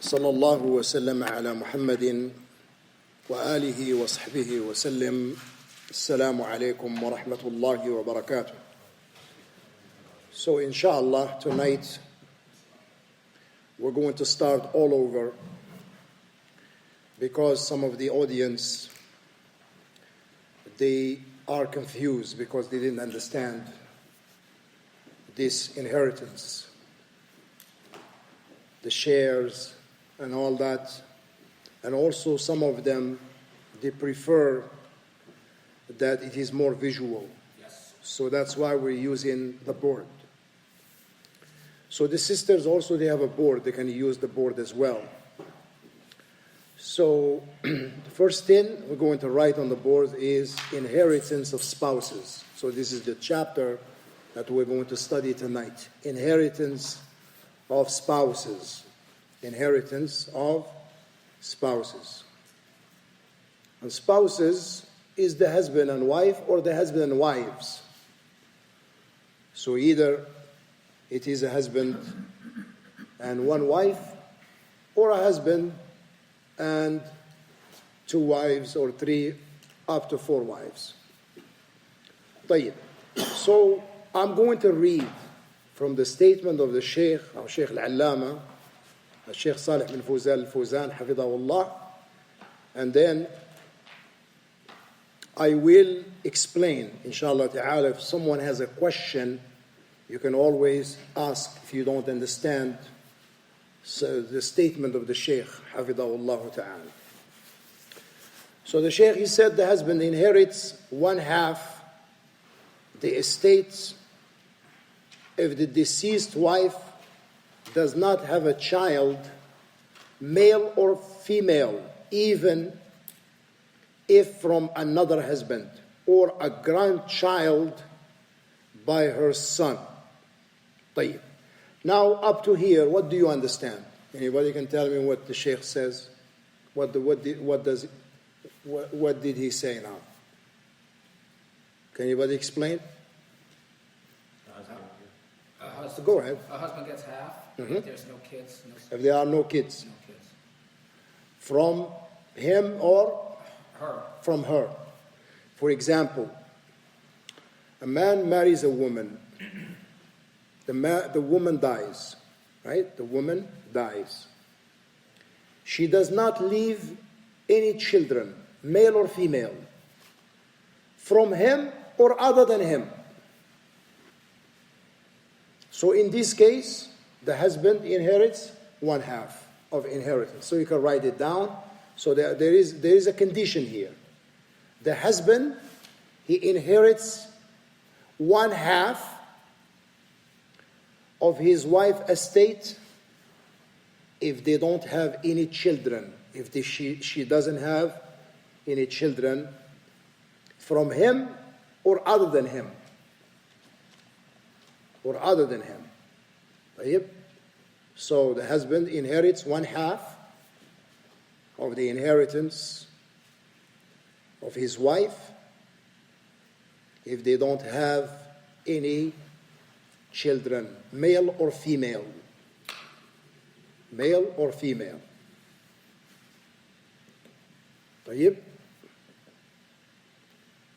صلى الله وسلم على محمد وآله وصحبه وسلم. السلام عليكم ورحمة الله وبركاته. So inshallah tonight we're going to start all over because some of the audience, they are confused because they didn't understand this inheritance, the shares and all that. And also some of them, they prefer that it is more visual. Yes. So that's why we're using the board. So the sisters also, they have a board. They can use the board as well. So the first thing we're going to write on the board is inheritance of spouses. So this is the chapter that we're going to study tonight. Inheritance of spouses. Inheritance of spouses. And spouses is the husband and wife or the husband and wives. So either it is a husband and one wife, or a husband and two wives, or three up to four wives. طيب. So I'm going to read from the statement of the Sheikh, or Sheikh Al-Allama, Sheikh Salih bin Fawzan Al-Fawzan, Hafidahullah, and then I will explain, inshallah ta'ala. If someone has a question, you can always ask if you don't understand the statement of the Sheikh, Hafidahullah ta'ala. So the Sheikh, he said the husband inherits one half the estate if the deceased wife does not have a child, male or female, even if from another husband, or a grandchild by her son. طيب. Now up to here, what do you understand? Anybody can tell me what the Sheikh says? What did he say now? Can anybody explain? Go ahead. A husband gets half. If there's no kids. If there are no kids. From him or her. From her. For example, a man marries a woman. The woman dies, right? The woman dies. She does not leave any children, male or female, from him or other than him. So in this case, the husband inherits one half of inheritance. So you can write it down. So there is a condition here. The husband, he inherits one half of his wife's estate if they don't have any children, if she doesn't have any children from him or other than him. Or other than him. So the husband inherits one half of the inheritance of his wife if they don't have any children, male or female. Male or female. طيب.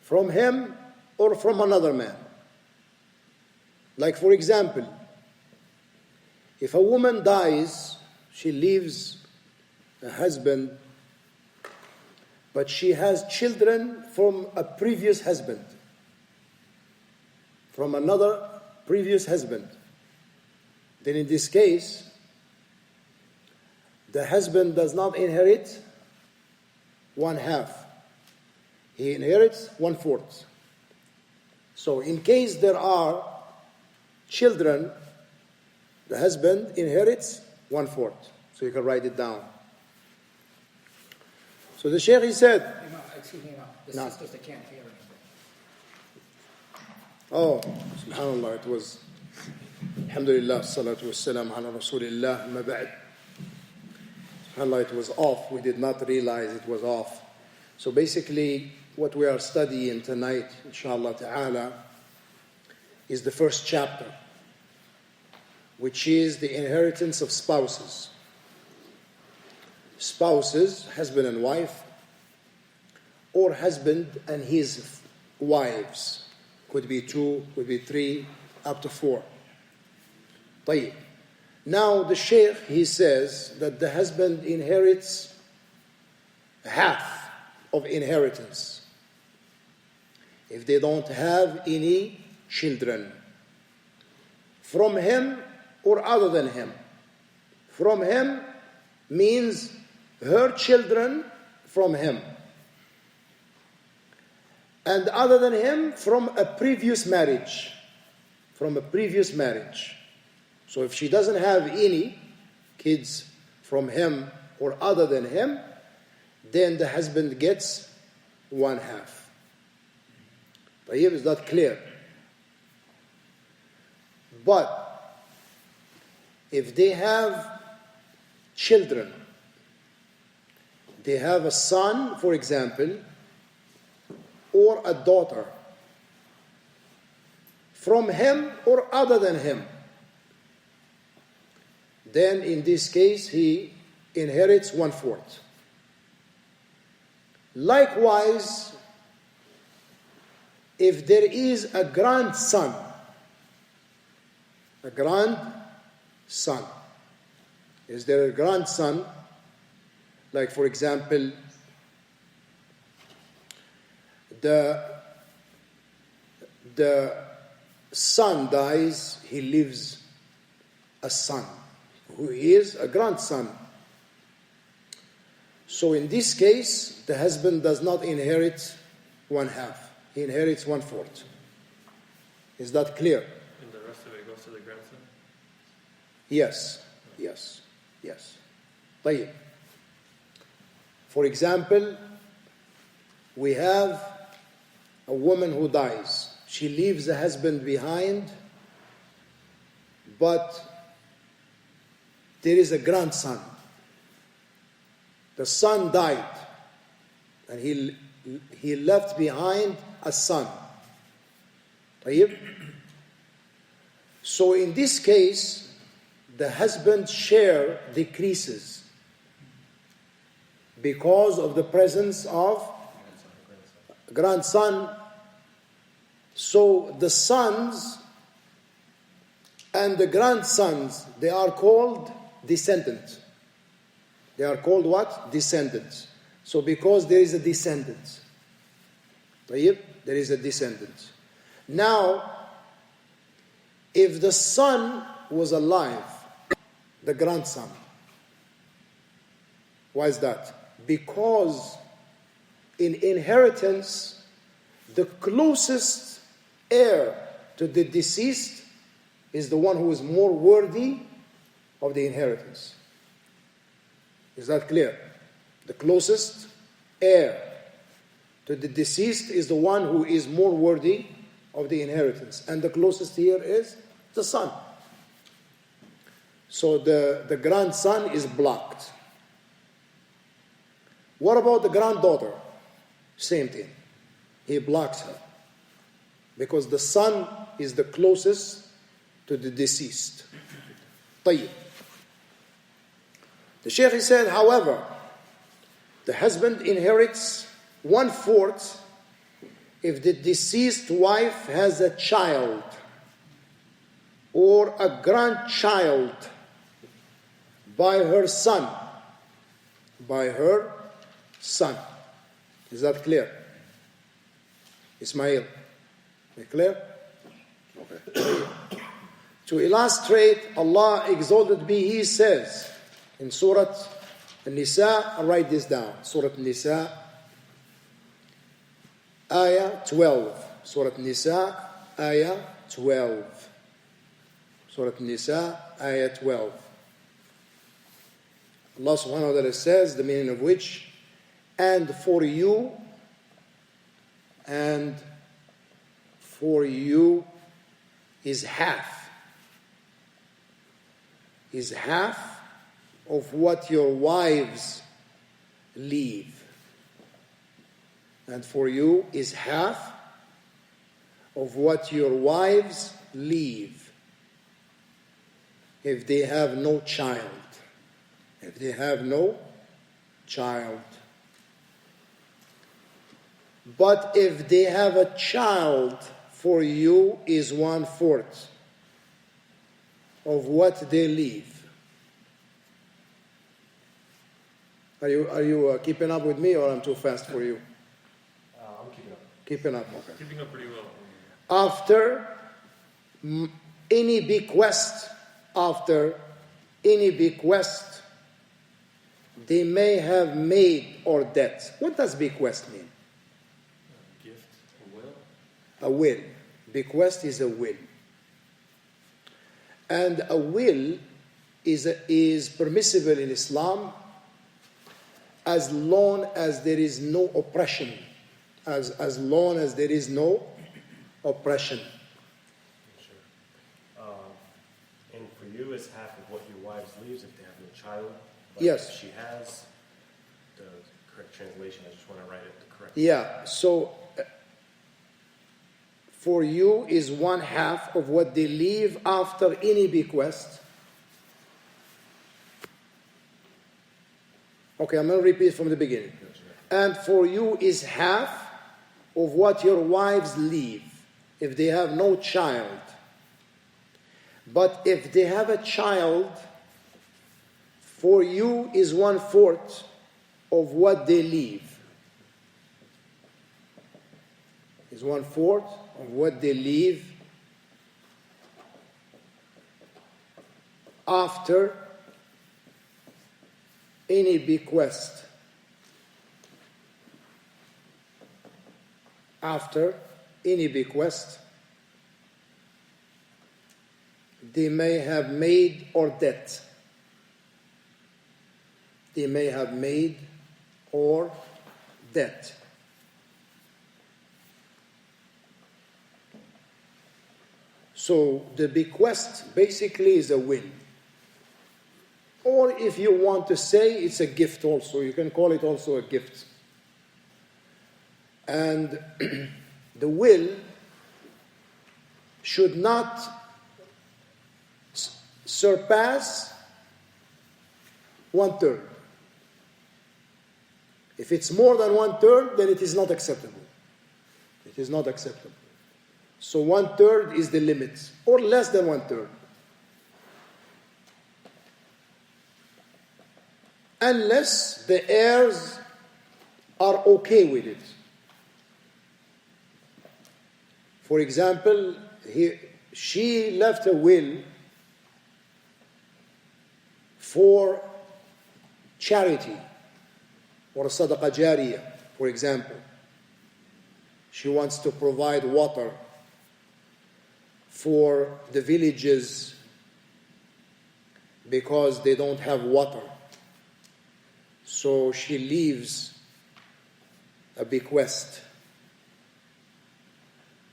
From him or from another man. Like for example, if a woman dies, she leaves a husband, but she has children from a previous husband, from another previous husband, then in this case, the husband does not inherit one half. He inherits 1/4. So in case there are children, the husband inherits 1/4. So you can write it down. So the Sheikh, he said, Excuse me, the sisters, they can't hear anything. Oh, subhanallah, it was, alhamdulillah, salatu wassalam ala rasulillah, ma ba'd. SubhanAllah, it was off. We did not realize it was off. So basically, what we are studying tonight, inshallah ta'ala, is the first chapter, which is the inheritance of spouses. spouses, husband and wife, or husband and his wives. Could be 2, could be 3, up to 4. طيب. Now the Shaykh, he says that the husband inherits half of inheritance if they don't have any children from him or other than him. From him means her children from him, and other than him from a previous marriage. From a previous marriage. So if she doesn't have any kids from him or other than him, then the husband gets 1/2. طيب, is that clear? But if they have children, they have a son, for example, or a daughter, from him or other than him, then in this case he inherits 1/4. Likewise, if there is a grandson, is there a grandson, like for example, the son dies, he leaves a son who is a grandson. So in this case, the husband does not inherit 1/2. He inherits 1/4. Is that clear? And the rest of it goes to the grandson? Yes. طيب. For example, we have a woman who dies. She leaves a husband behind, but there is a grandson. The son died, and he left behind a son. طيب. So in this case, the husband's share decreases because of the presence of grandson. So the sons and the grandsons, they are called descendants. They are called what? Descendants. So because there is a descendant. طيب, there is a descendant. Now, if the son was alive, the grandson, why is that? Because in inheritance, the closest heir to the deceased is the one who is more worthy of the inheritance. Is that clear? The closest heir to the deceased is the one who is more worthy of the inheritance. And the closest here is the son. So the grandson is blocked. What about the granddaughter? Same thing. He blocks her. Because the son is the closest to the deceased. طيب. The Shaykh said, however, the husband inherits 1/4 if the deceased wife has a child or a grandchild by her son. By her son. Is that clear? Ismail, is it clear? Okay. To illustrate, Allah exalted be, He says in Surah An-Nisa, I'll write this down. Surah An-Nisa, Ayah 12. Surah An-Nisa, Ayah 12. Surah An-Nisa, Ayah 12. Allah subhanahu wa ta'ala says, the meaning of which, and for you is half of what your wives leave. And for you is half of what your wives leave if they have no child. If they have no child. But if they have a child, for you is 1/4 of what they leave. Are you keeping up with me, or I'm too fast for you? I'm keeping up. Keeping up, okay. Keeping up pretty well. After any bequest, they may have made or debt. What does bequest mean? Gift, a will. A will. Bequest is a will. And a will is permissible in Islam as long as there is no oppression. As long as there is no oppression. Sure. And for you, it's half of what your wife leaves if they have no child. But Yes. if she has, the correct translation, I just want to write it correct. Yeah, so for you is 1/2 of what they leave after any bequest. Okay, I'm going to repeat from the beginning. And for you is half of what your wives leave if they have no child. But if they have a child, for you is 1/4 of what they leave. Is 1/4 of what they leave after any bequest. After any bequest, they may have made or debt. They may have made or debt. So the bequest basically is a will. Or if you want to say it's a gift also, you can call it also a gift. And the will should not surpass 1/3. If it's more than 1/3, then it is not acceptable. It is not acceptable. So 1/3 is the limit, or less than 1/3. Unless the heirs are okay with it. For example, she left a will for charity or sadaqah jariyah, for example. She wants to provide water for the villages because they don't have water. So she leaves a bequest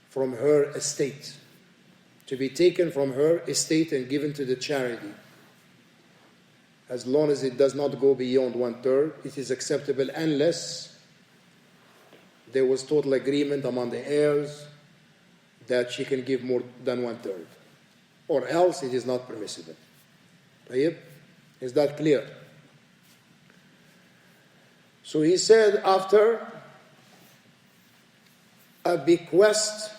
from her estate to be taken from her estate and given to the charity. As long as it does not go beyond 1/3, it is acceptable unless there was total agreement among the heirs that she can give more than 1/3. Or else it is not permissible. Tayyib? Is that clear? So he said after a bequest,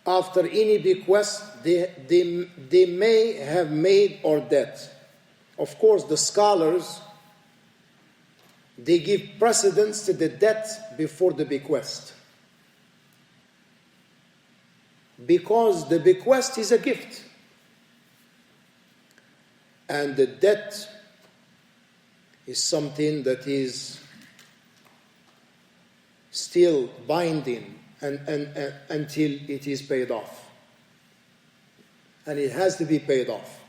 after any bequest, they may have made or debt. Of course, the scholars, they give precedence to the debt before the bequest. Because the bequest is a gift. And the debt is something that is still binding until it is paid off. And it has to be paid off.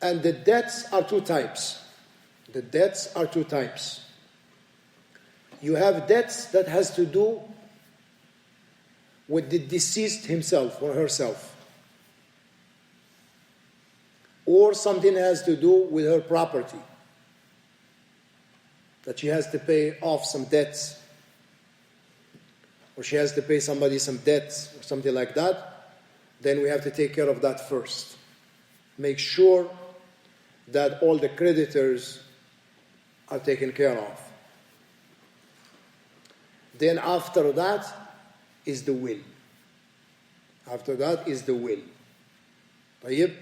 And the debts are two types. The debts are two types. You have debts that has to do with the deceased himself or herself. Or something has to do with her property. That she has to pay off some debts. Or she has to pay somebody some debts or something like that. Then we have to take care of that first. Make sure that all the creditors are taken care of. Then after that is the will. After that is the will. طيب?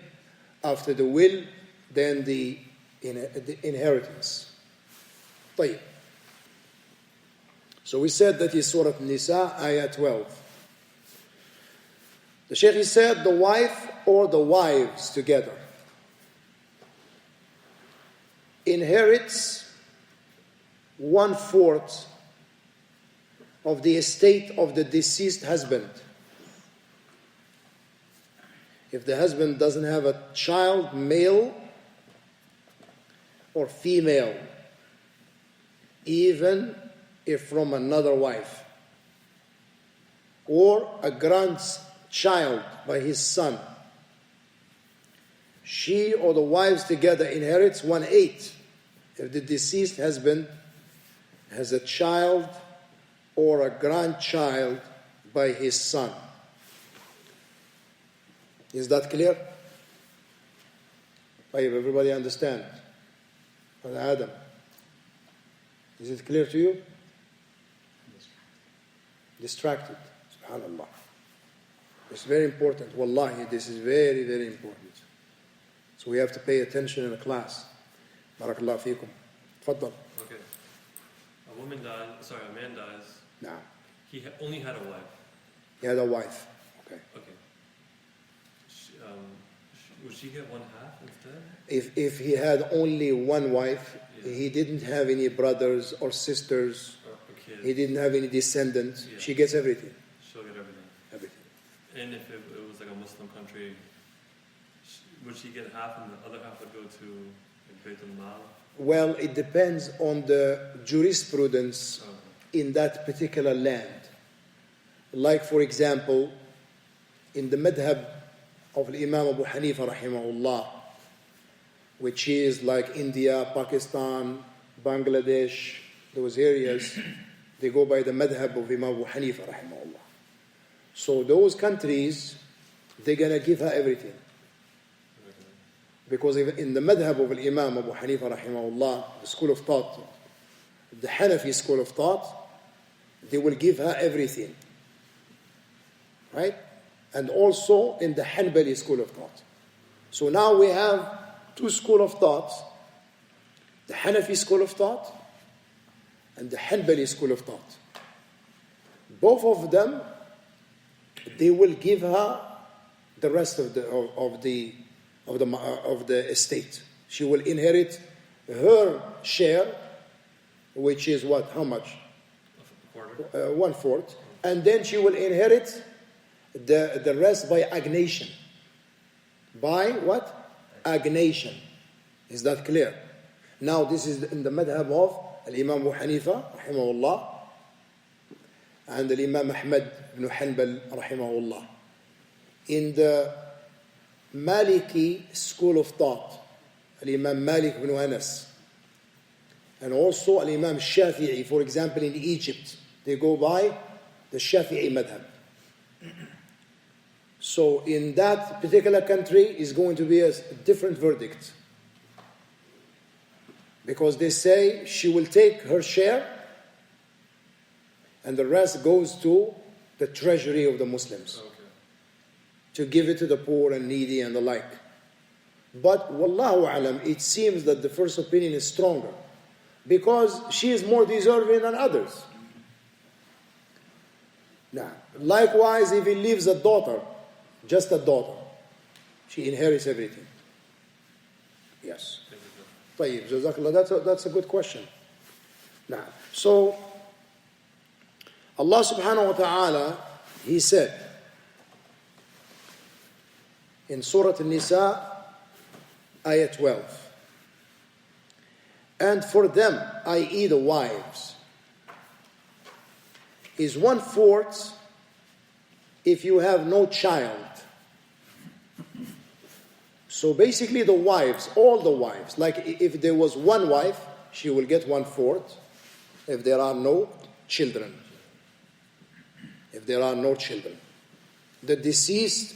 After the will, then the inheritance. طيب. So we said that is Surah Nisa, Ayah 12. The Shaykh, he said, the wife or the wives together inherits 1/4 of the estate of the deceased husband. If the husband doesn't have a child, male or female, even if from another wife, or a grandchild by his son, she or the wives together inherits 1/8 if the deceased husband has a child or a grandchild by his son. Is that clear? Everybody understand? Adam, is it clear to you? Distracted. Subhanallah. It's very important. Wallahi, this is very, very important. So we have to pay attention in the class. Barakallah feekum. Tfaddal. Okay. A man dies. Nah. He only had a wife. He had a wife. Okay. Okay. Would she get 1/2 instead? If he had only one wife, Yeah. he didn't have any brothers or sisters, Or kids? he didn't have any descendants, Yeah. she gets everything. She'll get everything. Everything. And if it was like a Muslim country, would she get half and the other half would go to like, Bayt al-Mal? Well, it depends on the jurisprudence in that particular land. Like, for example, in the madhab of Imam Abu Hanifa rahimahullah, which is like India, Pakistan, Bangladesh, those areas, they go by the madhab of Imam Abu Hanifa rahimahullah. So those countries, they're going to give her everything. Because in the madhab of Imam Abu Hanifa rahimahullah, the school of thought, the Hanafi school of thought, they will give her everything. Right? And also in the Hanbali school of thought. So now we have two schools of thought, the Hanafi school of thought and the Hanbali school of thought. Both of them, they will give her the rest of the estate. She will inherit her share, which is what? How much? A quarter? 1/4, and then she will inherit the rest by agnation. By what? Agnation. Is that clear? Now this is in the madhab of Imam Abu Hanifa rahimahullah and Imam Ahmad ibn Hanbal rahimahullah. In the Maliki school of thought, Imam Malik ibn Anas, and also Imam Shafi'i, for example in Egypt, they go by the Shafi'i madhab. So in that particular country is going to be a different verdict. Because they say she will take her share and the rest goes to the treasury of the Muslims. Okay. To give it to the poor and needy and the like. But wallahu alam, it seems that the first opinion is stronger. Because she is more deserving than others. Now, likewise, if he leaves a daughter, just a daughter, she inherits everything. Yes. طيب, Jazakallah, that's a good question. Now, so Allah subhanahu wa ta'ala, He said in Surah An-Nisa, Ayah 12, and for them, i.e. the wives, is 1/4 if you have no child. So basically the wives, all the wives, like if there was one wife, she will get 1/4 if there are no children. If there are no children. The deceased,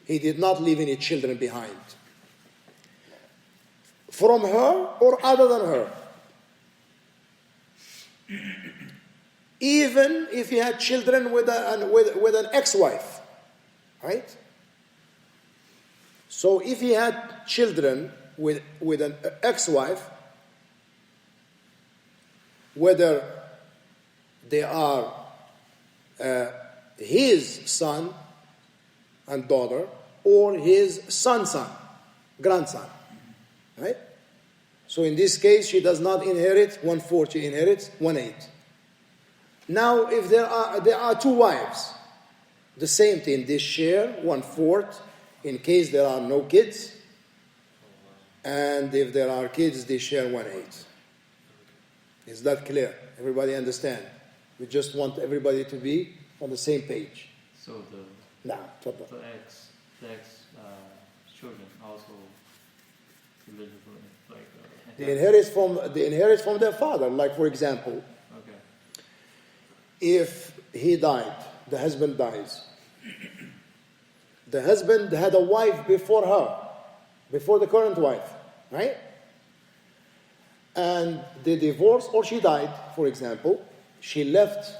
he did not leave any children behind. From her or other than her. even if he had children with an ex-wife, right? So if he had children with an ex-wife, whether they are his son and daughter or his son, grandson, right? So in this case, she does not inherit 1/4, she inherits 1/8. Now, if there are two wives, the same thing, they share 1/4 in case there are no kids, and if there are kids, they share 1/8. Is that clear? Everybody understand? We just want everybody to be on the same page. So Now, the ex children also eligible, like they inherit from their father. Like, for example, okay. if he died, the husband dies. The husband had a wife before her, before the current wife, right? And they divorced, or she died, for example. She left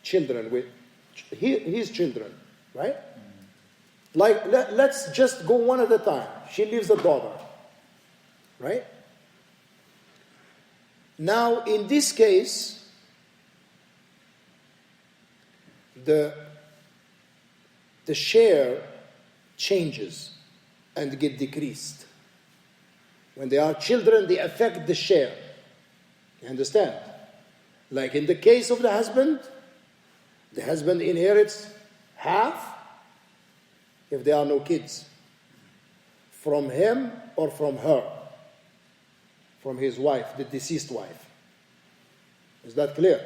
children with his children, right? Like, let's just go one at a time. She leaves a daughter, right? Now, in this case, the share changes and get decreased. When there are children, they affect the share. You understand? Like in the case of the husband inherits half if there are no kids, from him or from her, from his wife, the deceased wife. Is that clear?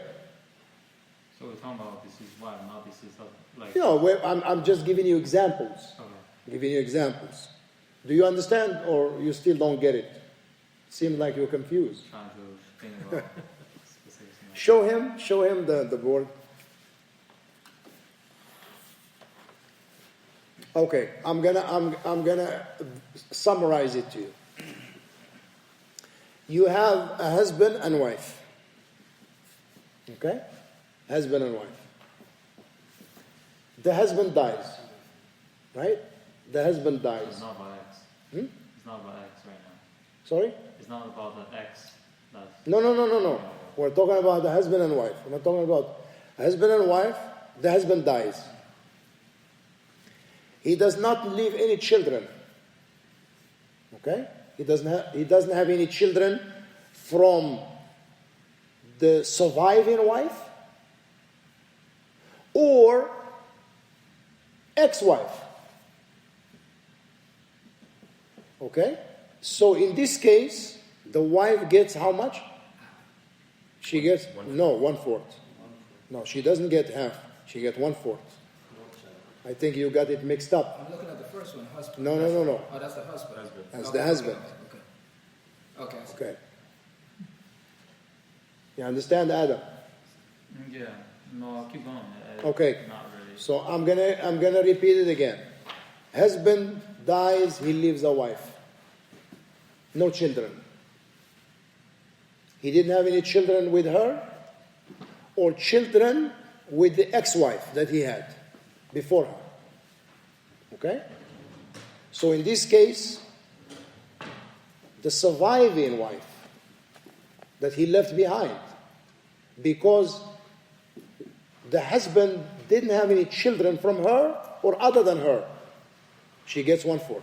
So we're talking about deceased wife, not deceased husband. Like, No, I'm just giving you examples. okay. Giving you examples. Do you understand, or you still don't get it? Seems like you're confused. Trying to think about specifics. Show him the board. Okay, I'm gonna summarize it to you. You have a husband and wife. Okay? Husband and wife. The husband dies. Right? The husband dies. It's not about X. It's not about X right now. Sorry? It's not about the X. That's No. We're talking about the husband and wife. We're not talking about husband and wife. The husband dies. He does not leave any children. Okay? He doesn't have any children from the surviving wife or ex-wife. Okay? So in this case, the wife gets how much? She gets 1/4. No, she doesn't get half. She gets 1/4. I think you got it mixed up. I'm looking at the first one, husband. No. Oh, that's the husband. That's Okay, the husband. Okay. Okay. You understand, Adam? yeah. No, keep going. Okay. Not really. So I'm gonna repeat it again. Husband dies, he leaves a wife. No children. He didn't have any children with her or children with the ex-wife that he had before her. Okay? So in this case, the surviving wife that he left behind, because the husband didn't have any children from her or other than her, she gets 1/4.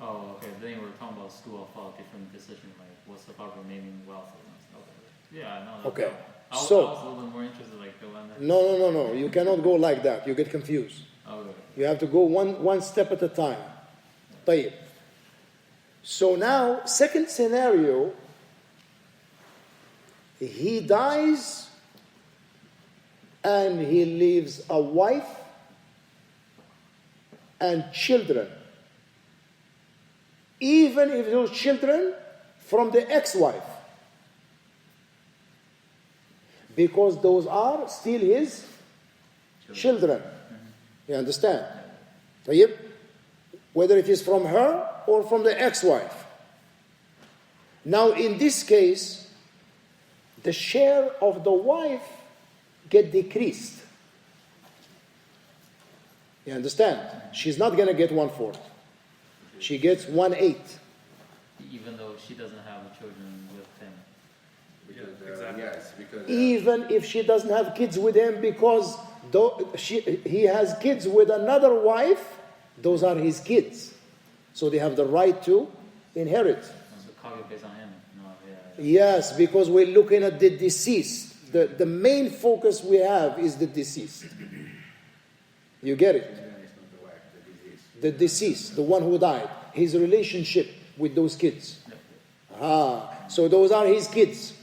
Oh, okay. Then we're talking about school of thought, different decision, like what's about remaining wealth and stuff. Yeah, I know. Okay. I was So- a little bit more interested, like the one that. No. You cannot go like that. You get confused. Okay. You have to go one step at a time. طيب. So now, second scenario, he dies and he leaves a wife and children. Even if those children from the ex-wife. Because those are still his children. You understand? طيب? Whether it is from her or from the ex-wife. Now in this case, the share of the wife get decreased. You understand? She's not going to get 1/4. She gets 1/8. Even though she doesn't have the children with him. Yeah, exactly. Yes, because Even if she doesn't have kids with him, because he has kids with another wife, those are his kids. So they have the right to inherit. So calculate based on him. No, yeah. Yes, because we're looking at the deceased. The main focus we have is the deceased. You get it? it's not the wife, the disease. The deceased, the one who died, his relationship with those kids. So those are his kids.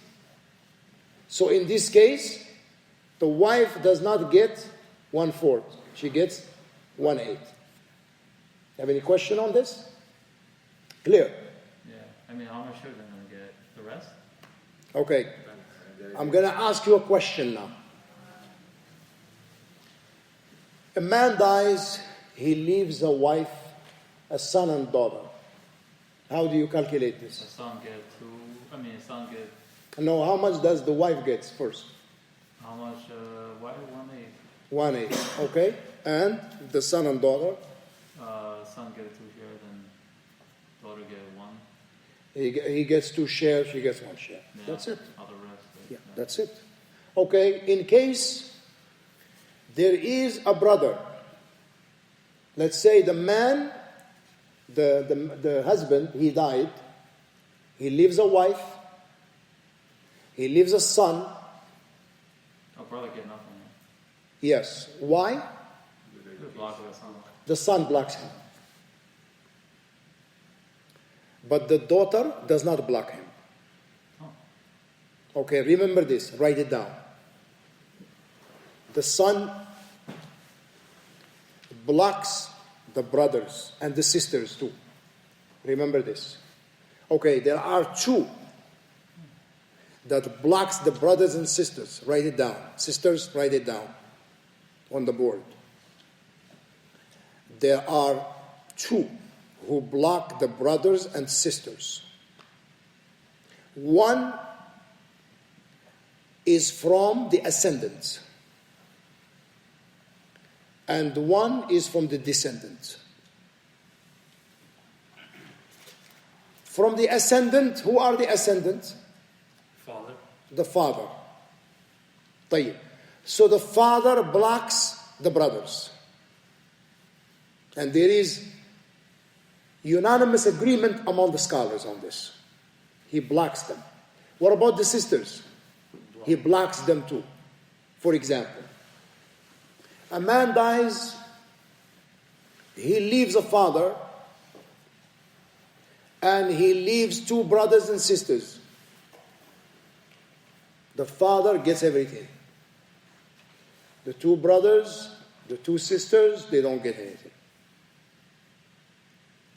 So in this case, the wife does not get 1/4. She gets 1/8. Have any question on this? Clear? Yeah. I mean, how much children are gonna get? The rest? Okay. I'm going to ask you a question now. A man dies, he leaves a wife, a son and daughter. How do you calculate The this? son get two. I mean, the son get No, how much does the wife get first? how much? Why 1/8? 1/8. Okay. And the son and daughter, Son get 2 shares and daughter get 1. he gets 2 shares, she gets 1 share. Yeah. That's it. All the rest. Yeah, that's it. Okay, in case there is a brother, let's say the man, the husband, he died, he leaves a wife, he leaves a son. Oh, brother get nothing. Yes. Why? Block the son. The son blocks him. But the daughter does not block him. Oh. Okay, remember this, write it down. The son blocks the brothers and the sisters too. Remember this. Okay, there are 2 that blocks the brothers and sisters. Write it down. Sisters, write it down on the board. There are 2 who block the brothers and sisters. One is from the ascendants, and one is from the descendants. From the ascendant, who are the ascendants? Father. The father. طيب. So the father blocks the brothers. And there is unanimous agreement among the scholars on this. He blocks them. What about the sisters? He blocks them too. For example, a man dies, he leaves a father, and he leaves 2 brothers and sisters. The father gets everything. The 2 brothers, the 2 sisters, they don't get anything.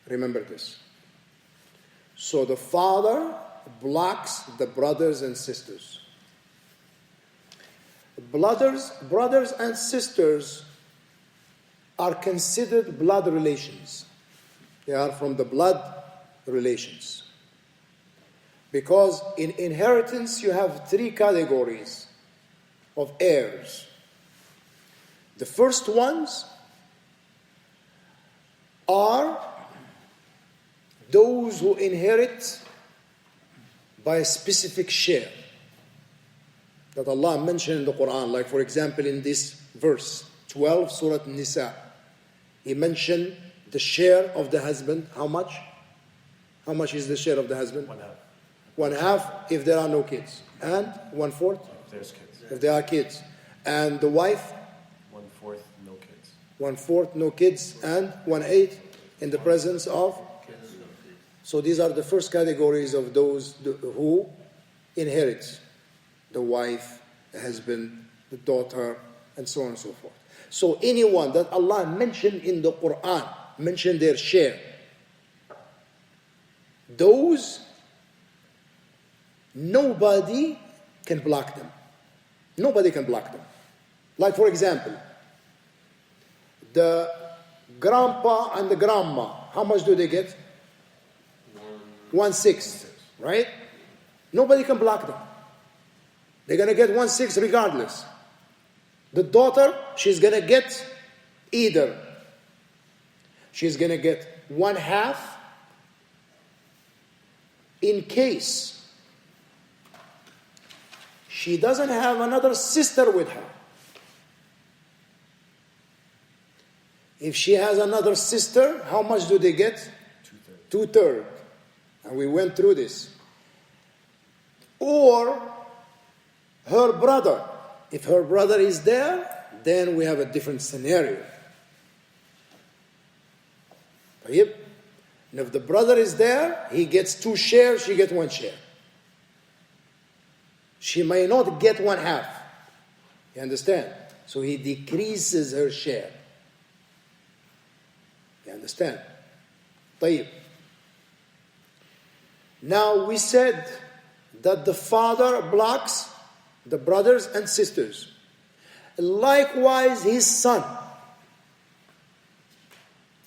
Remember this. So the father blocks the brothers and sisters. Brothers and sisters are considered blood relations. They are from the blood relations. Because in inheritance you have 3 categories of heirs. The first ones are those who inherit by a specific share that Allah mentioned in the Quran. Like for example in this verse 12, Surah Nisa, He mentioned the share of the husband. How much? How much is the share of the husband? 1/2. 1/2 if there are no kids, and 1/4 If there's kids. if there are kids, and the wife 1/4, no kids. 1/4 no kids, and 1/8 in the presence of. So these are the first categories of those who inherit: the wife, the husband, the daughter, and so on and so forth. So anyone that Allah mentioned in the Quran, mentioned their share, those, nobody can block them. Nobody can block them. Like for example, the grandpa and the grandma, how much do they get? 1/6, right? Nobody can block them. They're going to get 1/6 regardless. The daughter, she's going to get either. She's going to get 1/2 in case she doesn't have another sister with her. If she has another sister, how much do they get? 2/3. And we went through this. Or her brother. If her brother is there, then we have a different scenario. طيب? And if the brother is there, he gets 2 shares, she gets 1 share. She may not get 1/2. You understand? So he decreases her share. You understand? طيب. Now we said that the father blocks the brothers and sisters. Likewise, his son.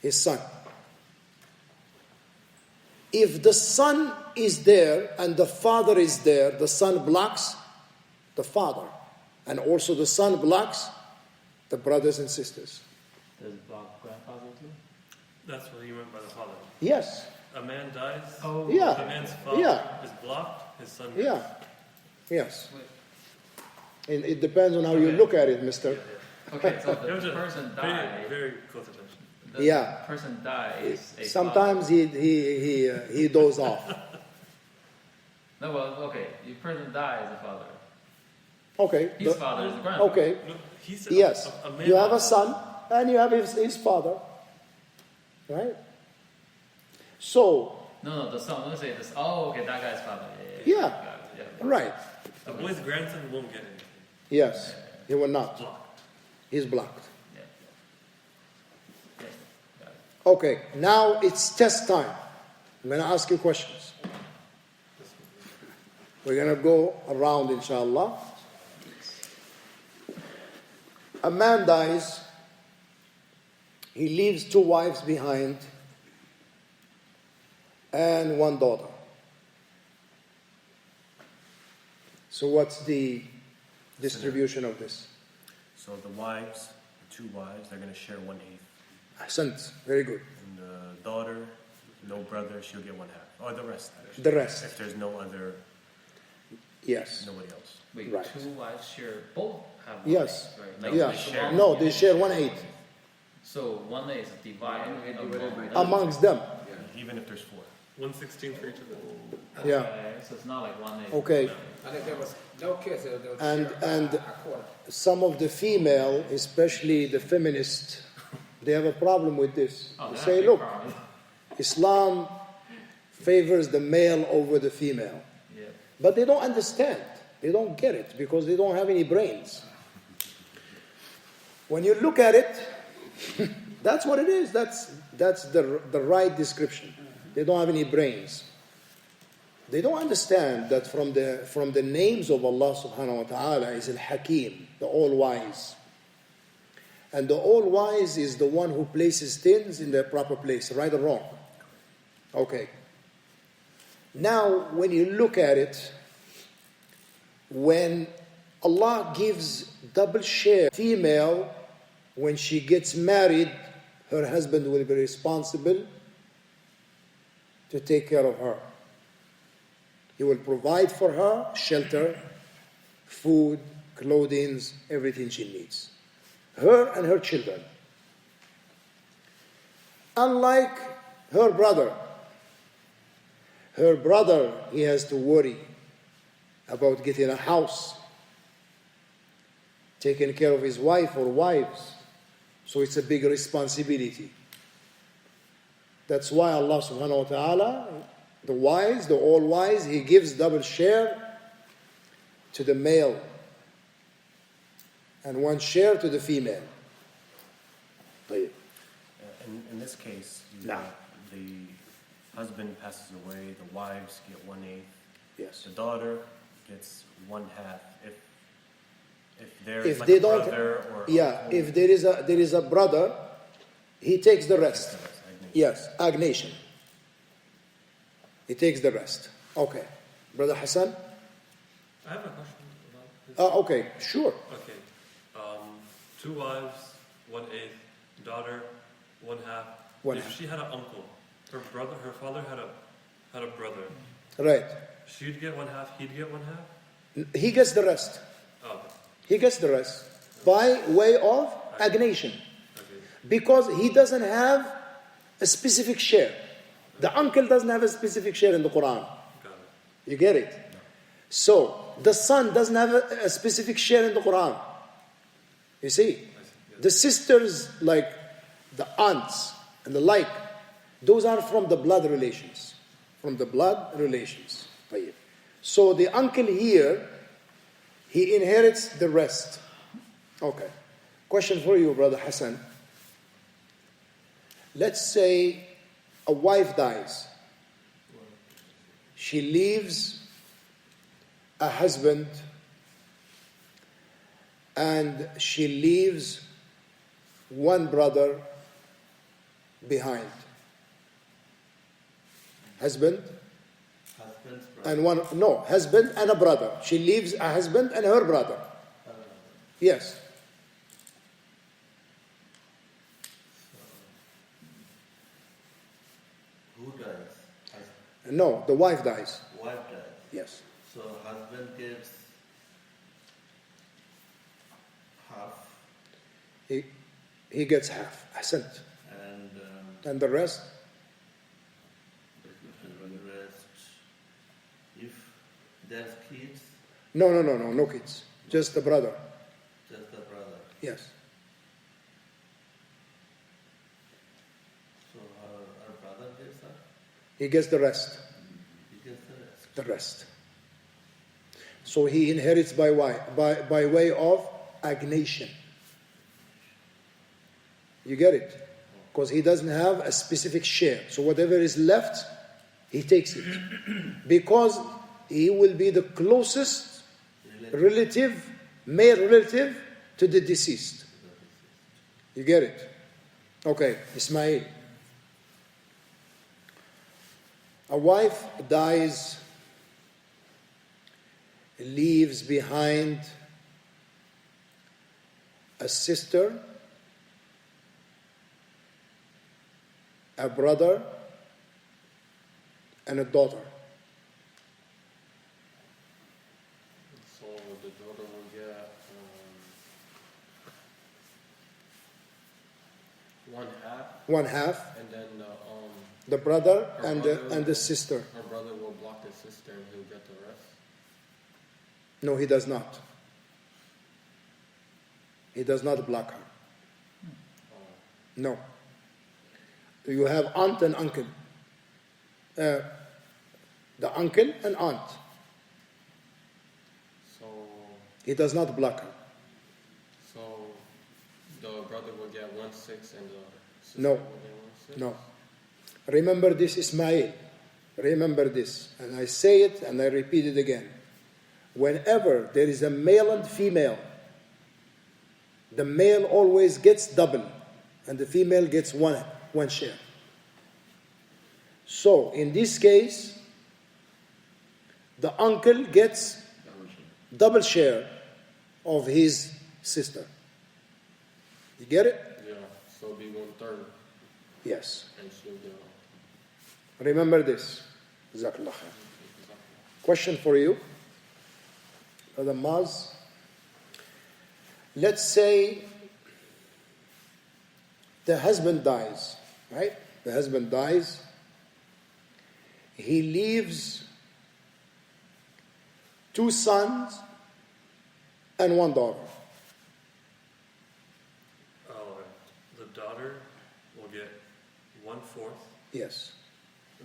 His son. If the son is there and the father is there, the son blocks the father. And also the son blocks the brothers and sisters. Does it block grandfather too? That's what he meant by the father. Yes. A man dies. Oh. Yeah. The man's father Yeah. is blocked. His son. Yeah. Yes. Wait. And it depends on how you Okay. look at it, mister. Okay, so You have the to person pay died. very close attention. The Yeah. person dies. A Sometimes he does off. father. No, well, okay. The person dies a father. Okay. His father is the grandfather. Okay. No, he said Yes. a man You have a dies. son and you have his father. Right? So, No, the son. Let's say this. Oh, okay, that guy's father. Yeah. Got it, yeah. right. The boy's grandson won't get anything. Yes. He will not. Blocked. He's blocked. Yeah. Yeah. Got it. Okay. Now it's test time. I'm going to ask you questions. We're going to go around, inshallah. A man dies. He leaves 2 wives behind and 1 daughter. So what's the distribution of this? So the wives, the 2 wives, they're going to share 1/8. Ahsant. Very good. And the daughter, no brother, she'll get 1/2. Or the rest, actually. The rest. If there's no other, Yes. nobody else. Wait, Right. 2 wives share both have 1/8, Yes. right? No, Yeah. they share. No, they share 1/8 So 1/8 is divided Divided by amongst them. Even if there's 4. 1/16 for each of them. Yeah. Okay, so it's not like 1/8. Okay. And if there was no kids, they would And- share and- a quarter. Some of the female, especially the feminists, they have a problem with this. Oh, They that's say, big look, problem. Islam favors the male over the female. Yeah. But they don't understand. They don't get it because they don't have any brains. When you look at it, that's what it is. That's the right description. They don't have any brains. They don't understand that from the names of Allah subhanahu wa ta'ala is Al-Hakim, the all-wise. And the all-wise is the one who places things in their proper place, right or wrong. Okay. Now, when you look at it, when Allah gives double share, female, when she gets married, her husband will be responsible to take care of her. He will provide for her shelter, food, clothing, everything she needs. Her and her children. Unlike her brother, he has to worry about getting a house, taking care of his wife or wives. So it's a big responsibility. That's why Allah subhanahu wa ta'ala, the wise, the all-wise, He gives double share to the male and 1 share to the female. طيب. In this case, Nah. the husband passes away, the wives get 1/8. Yes. The daughter gets 1/2. If there If is like they a don't, brother or yeah, uncle, if there is a brother, he takes the rest. that's Agnes. Yes, agnation. He takes the rest. Okay. Brother Hassan? I have a question about this. Okay, sure. Okay. 2 wives, 1/8, daughter, 1/2. One If half. she had an uncle, her father had a brother, Right. she'd get 1/2, he'd get 1/2? He gets the rest. Oh, He gets the rest by way of agnation. okay. Because he doesn't have a specific share. The uncle doesn't have a specific share in the Quran. Got it. You get it? So, the son doesn't have a specific share in the Quran. You see? I see. Yeah. The sisters, like the aunts and the like, those are from the blood relations. From the blood relations. طيب. So the uncle here, he inherits the rest. Okay. Question for you, Brother Hassan. Let's say a wife dies. She leaves a husband and she leaves one brother behind. Husband Husband's and husband and a brother. She leaves a husband and her brother. Yes. who dies? No, the wife dies. Wife dies. Yes. So husband gets half He gets half. Ahsant. and And the rest? the rest. If there's kids, No kids. Just the brother. just the brother. Yes. So her brother gets her. He gets the rest. He gets the rest. The rest. So he inherits by way of agnation. You get it? Because he doesn't have a specific share. So whatever is left, he takes it. Because he will be the closest relative, male relative to the deceased. You get it? Okay, Ismail. A wife dies, leaves behind a sister, a brother, and a daughter. So the daughter will get one half, One half, and then the brother Her and brother. the sister. her brother will block the sister, and he'll get the rest. No, he does not. He does not block her. No. You have aunt and uncle. The uncle and aunt. So, He does not block her. so the brother will get 1/6, and the sister No. will get 1/6. No. Remember this, Ismail. Remember this. And I say it and I repeat it again. Whenever there is a male and female, the male always gets double and the female gets one share. So, in this case, the uncle gets double share of his sister. You get it? Yeah, so it'll be 1/3, Yes. and she'll get. Remember this. Jazakallah khair. Question for you, Brother Maz. Let's say the husband dies, right? The husband dies. He leaves 2 sons and 1 daughter. Oh, right. The daughter will get 1/4. Yes.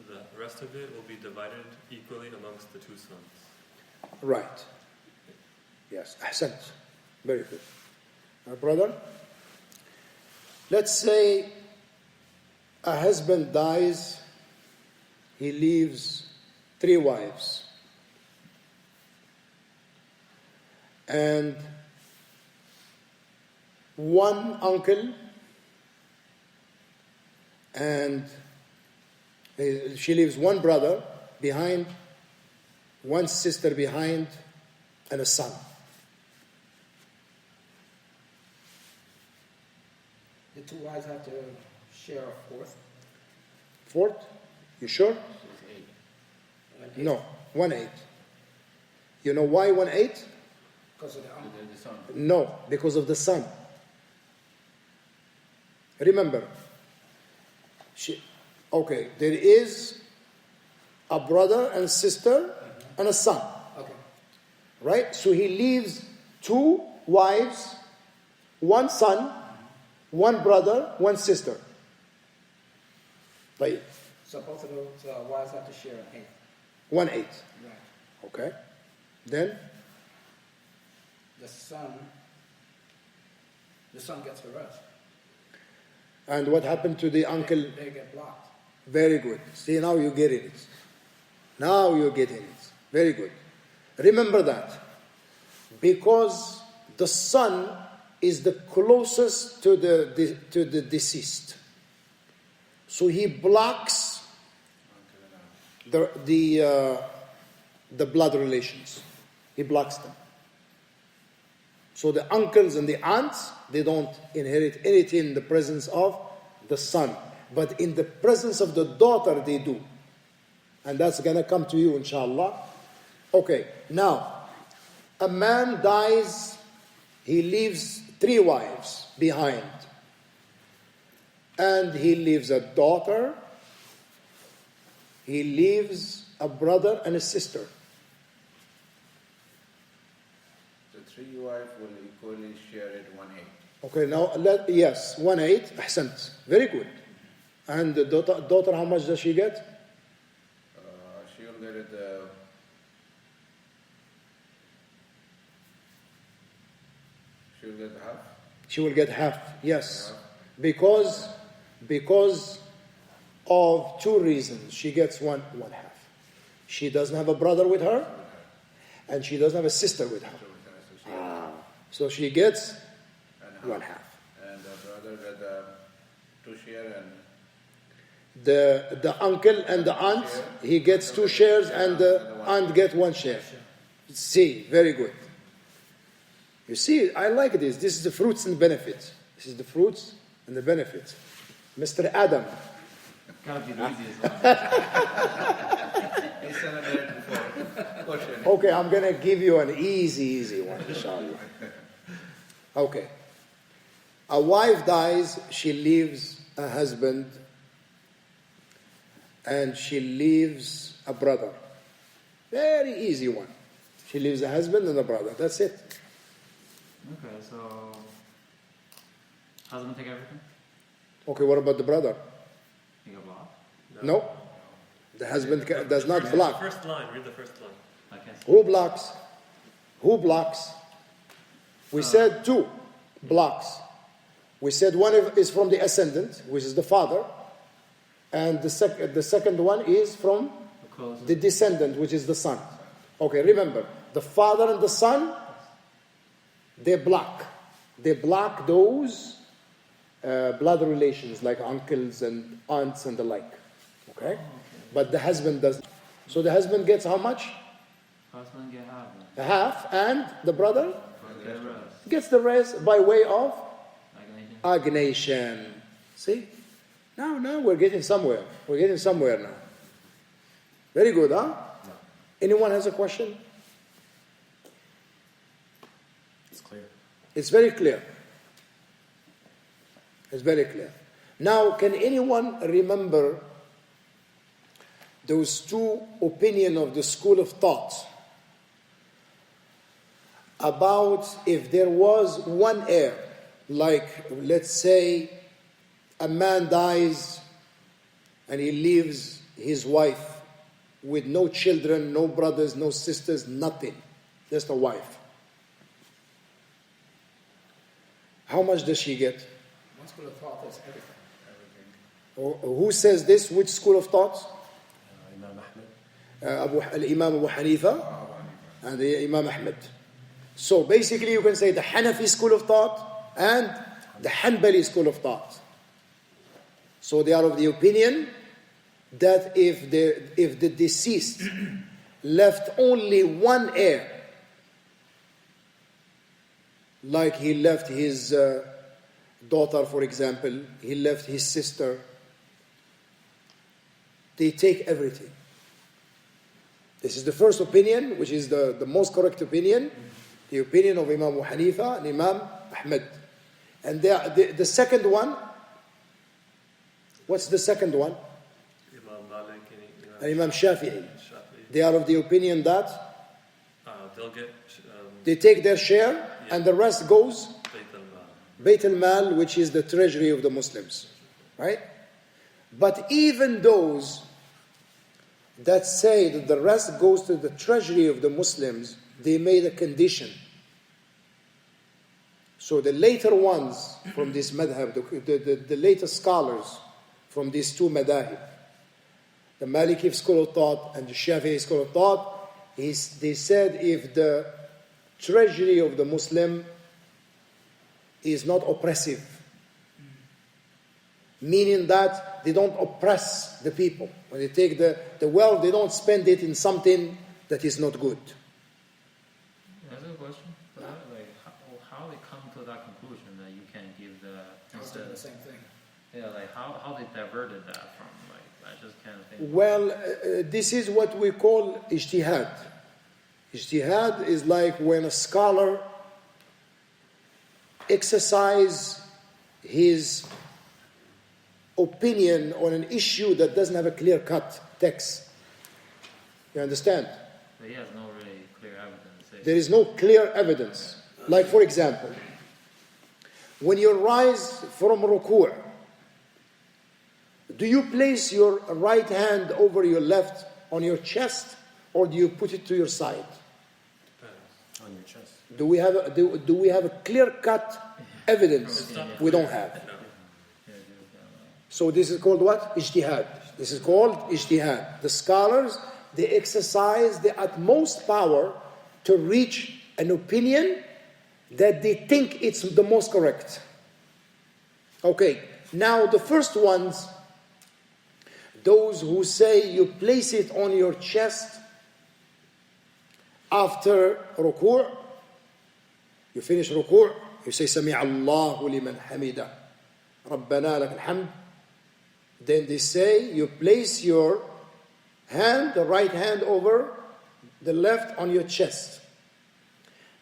The rest of it will be divided equally amongst the 2 sons. Right. Yes. Ahsant. Very good. Brother, let's say a husband dies, he leaves 3 wives. And 1 uncle and she leaves 1 brother behind, 1 sister behind, and a son. The two wives have to share a fourth. Fourth? You sure? So it's 8. No, 1/8. You know why 1/8? Because of the uncle. The son. No, because of the son. Remember, okay, there is a brother and sister and a son, Okay. right? So he leaves 2 wives, 1 son, 1 brother, 1 sister. Right? So both of those wives have to share an eighth. 1/8. Right. Okay. Then The son gets the rest. and what happened to the uncle? They get blocked. Very good. See, now you're getting it. Now you're getting it. Very good. Remember that. Because the son is the closest to the deceased. So he blocks the blood relations. He blocks them. So the uncles and the aunts, they don't inherit anything in the presence of the son. But in the presence of the daughter, they do. And that's going to come to you, inshallah. Okay, now, a man dies, he leaves 3 wives behind. And he leaves a daughter, he leaves a brother and a sister. The 3 wives will equally share it 1/8. Okay, now, yes, 1/8, ahsant, very good. And the daughter, how much does she get? She will get it. She will get half. She will get half, yes. Because of 2 reasons. She gets one half. She doesn't have a brother with her, and she doesn't have a sister with her. So she gets And 1/2. And the brother get 2 share and The uncle and the aunt, he gets 2 shares, and the aunt get 1 share. See, very good. You see, I like this. This is the fruits and benefits. This is the fruits and the benefits. Mr. Adam. Gotta be the easiest one. he celebrated before. Question. Okay, I'm going to give you an easy one, inshallah. Okay. A wife dies, she leaves a husband, and she leaves a brother. Very easy one. She leaves a husband and a brother. That's it. Okay, so husband take everything? Okay, what about the brother? He got blocked? No. The husband does not block. First line, read the first line. I can't see. Who blocks? Who blocks? We said 2 blocks. We said one is from the ascendant, which is the father, and the second one is from The closest. the descendant, which is the son. Okay, remember, the father and the son, they block those blood relations like uncles and aunts and the like. Okay? But the husband does. So the husband gets how much? Husband get half. A half, and the brother Get rest. gets the rest by way of Like agnation. See? Now we're getting somewhere. We're getting somewhere now. Very good, huh? Anyone has a question? It's clear. It's very clear. It's very clear. Now, can anyone remember those 2 opinions of the school of thought about if there was one heir, like let's say a man dies and he leaves his wife with no children, no brothers, no sisters, nothing, just a wife. How much does she get? One school of thought is everything. Who says this? Which school of thought? Imam Ahmed. Imam Abu Hanifa and the Imam Ahmed. So basically you can say the Hanafi school of thought and the Hanbali school of thought. So they are of the opinion that if the deceased left only one heir, like he left his daughter, for example, he left his sister, they take everything. This is the first opinion, which is the most correct opinion, the opinion of Imam Abu Hanifa and Imam Ahmed. And the second one, what's the second one? Imam Malik And Imam Shafi'i. Shafi'i. They are of the opinion that They'll get they take their share and the rest goes Bayt al-Mal. Bayt al-Mal, which is the treasury of the Muslims. Right? But even those that say that the rest goes to the treasury of the Muslims, they made a condition. So the later ones from this madhab, the later scholars from these two madahib, the Maliki school of thought and the Shafi'i school of thought, they said if the treasury of the Muslim is not oppressive, meaning that they don't oppress the people. When they take the wealth, they don't spend it in something that is not good. That's a good question. Like, how they come to that conclusion that you can't give the I was doing the same thing. Yeah, like how they diverted that from, like, I just can't think. Well, this is what we call ijtihad. Ijtihad is like when a scholar exercises his opinion on an issue that doesn't have a clear-cut text. You understand? But he has no really clear evidence. There is no clear evidence. Like, for example, when you rise from ruku', do you place your right hand over your left on your chest, or do you put it to your side? On your chest. Do we have a clear-cut evidence? We don't have. So this is called what? Ijtihad. This is called ijtihad. The scholars, they exercise the utmost power to reach an opinion that they think it's the most correct. Okay, now the first ones, those who say you place it on your chest after ruku', you finish ruku', you say Sami'a Allahu liman hamida, Rabbana lak al-hamd. Then they say you place your hand, the right hand over the left on your chest.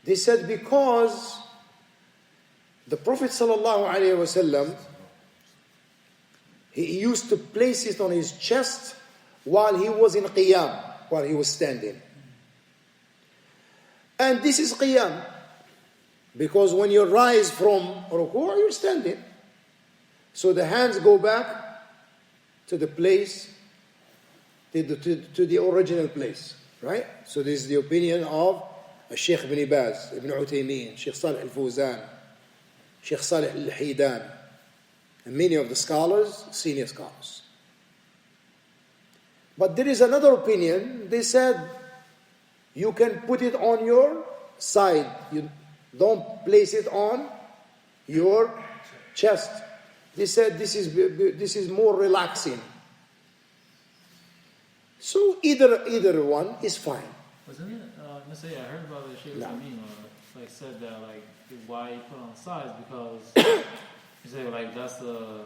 They said because the Prophet ﷺ, he used to place it on his chest while he was in qiyam, while he was standing. And this is qiyam, because when you rise from ruku', you're standing. So the hands go back to the place, to the original place, right? So this is the opinion of Sheikh Ibn Baz, Ibn Uthaymeen, Sheikh Salih al-Fawzan, Sheikh Salih al-Hidan, and many of the scholars, senior scholars. But there is another opinion. They said you can put it on your side. You don't place it on your chest. They said this is more relaxing. So either one is fine. Wasn't it? Let's say I heard about the Sheikh Amin, like said that like why he put on sides because he said like that's the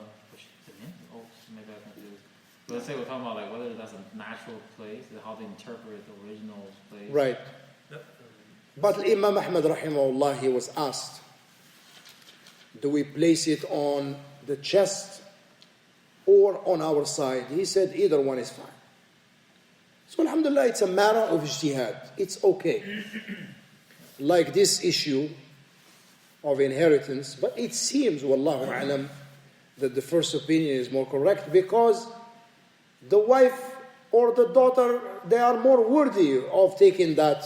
oh maybe I confused. But let's say we're talking about like whether that's a natural place, how they interpret the original place. Right. But Imam Ahmad rahimahullah, he was asked, do we place it on the chest or on our side? He said either one is fine. So alhamdulillah, it's a matter of ijtihad. It's okay. Like this issue of inheritance, but it seems, wallahu alam, that the first opinion is more correct because the wife or the daughter, they are more worthy of taking that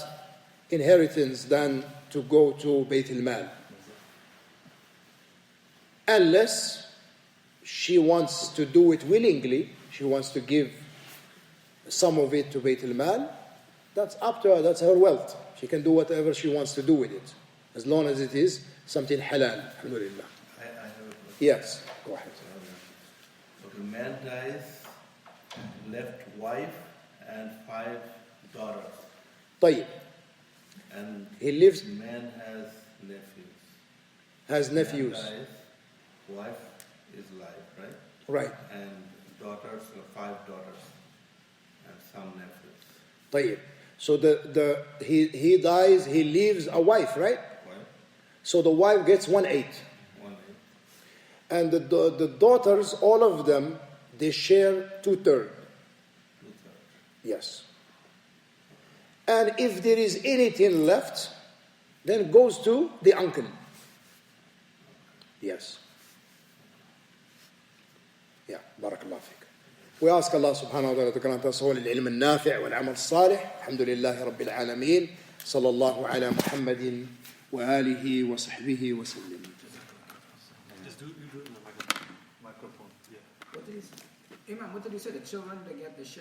inheritance than to go to Bayt al-Mal. Unless she wants to do it willingly, she wants to give some of it to Bayt al-Mal, that's up to her, that's her wealth. She can do whatever she wants to do with it, as long as it is something halal, alhamdulillah. I have a question. Yes, go ahead. Okay, man dies, left wife and 5 daughters. طيب. And He lives, man has nephews. has nephews. Man dies, wife is alive, right? Right. And daughters, 5 daughters, and some nephews. طيب. So he dies, he leaves a wife, right? Right? So the wife gets 1/8. 1/8. And the daughters, all of them, they share 2/3. 2/3. Yes. And if there is anything left, then it goes to the uncle. Yes. Yeah, barakallah fik. We ask Allah subhanahu wa ta'ala to grant us all العلم النافع والعمل الصالح. الحمد لله رب العالمين. صلى الله على محمد وآله وصحبه وسلم. Just do it in the microphone. Yeah. What did he say? Imam, what did he say? The children, they get the share.